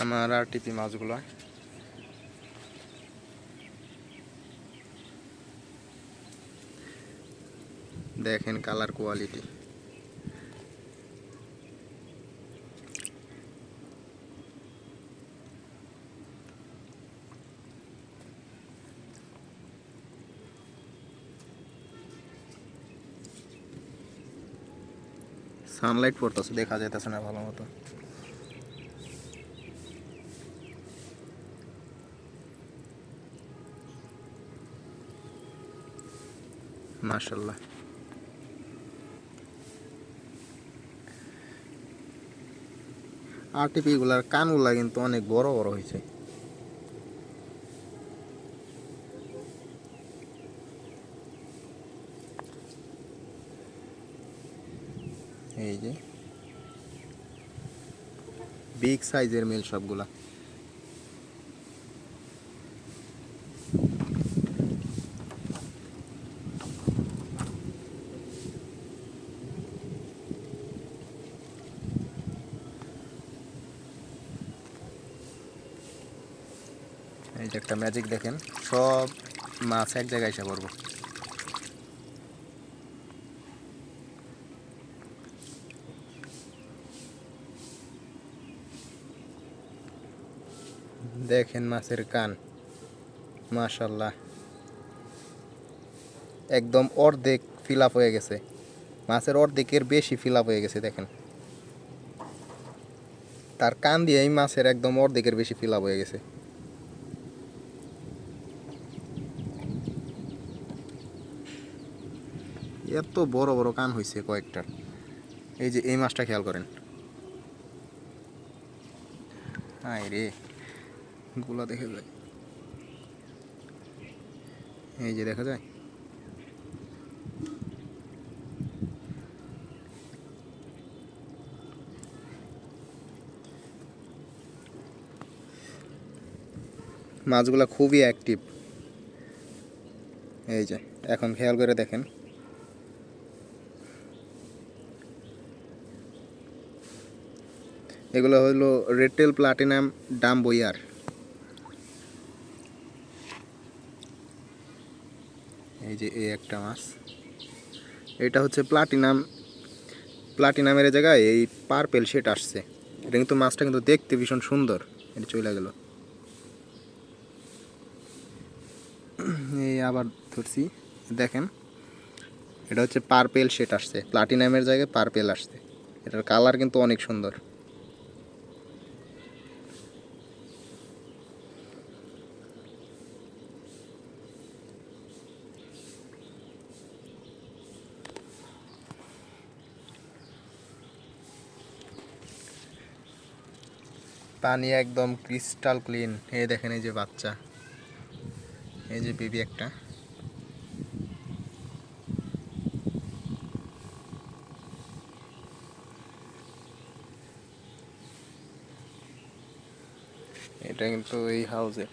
আমার আরটিপি মাছগুলো দেখেন কালার কোয়ালিটি। সানলাইট পড়তেছে, দেখা যাইতেছে না ভালো মতো। মাশাআল্লাহ, আরটিপি গুলার কানগুলা কিন্তু অনেক বড় বড় হয়েছে। এই যে বিগ সাইজের মেল সবগুলা। এই যে একটা ম্যাজিক দেখেন, সব মাছ এক জায়গায় এসে পড়বো। দেখেন মাছের কান, মাশাআল্লাহ, একদম অর্ধেক ফিল আপ হয়ে গেছে। মাছের অর্ধেকের বেশি ফিল আপ হয়ে গেছে। দেখেন তার কান দিয়ে এই মাছের একদম অর্ধেকের বেশি ফিল আপ হয়ে গেছে। এত বড় বড় কান হয়েছে কয়েকটার। এই যে এই মাছটা খেয়াল করেন, হায় রে, গুলা দেখা যায়, এই যে দেখা যায়। মাছগুলা খুবই অ্যাক্টিভ। এই যে এখন খেয়াল করে দেখেন, এগুলো হলো রেড-টেল প্লাটিনাম ডাম্বইয়ার। এই যে এই একটা মাছ, এটা হচ্ছে প্লাটিনামের জায়গায় এই পার্পেল শেড আসছে। এটা কিন্তু মাছটা কিন্তু দেখতে ভীষণ সুন্দর। এটা চলে গেল, এই আবার ধরছি, দেখেন এটা হচ্ছে পার্পেল শেড আসছে, প্লাটিনামের জায়গায় পার্পেল আসছে। এটার কালার কিন্তু অনেক সুন্দর। পানি একদম ক্রিস্টাল ক্লিন। এই দেখেন, এই যে বাচ্চা, এই যে বেবি একটা। এটা কিন্তু এই হাউজে।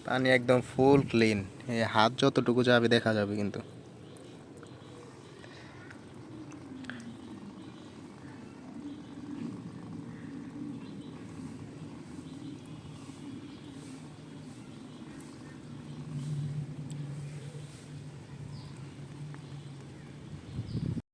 পানি একদম ফুল ক্লিন, এই হাত যতটুকু যাবে দেখা যাবে কিন্তু।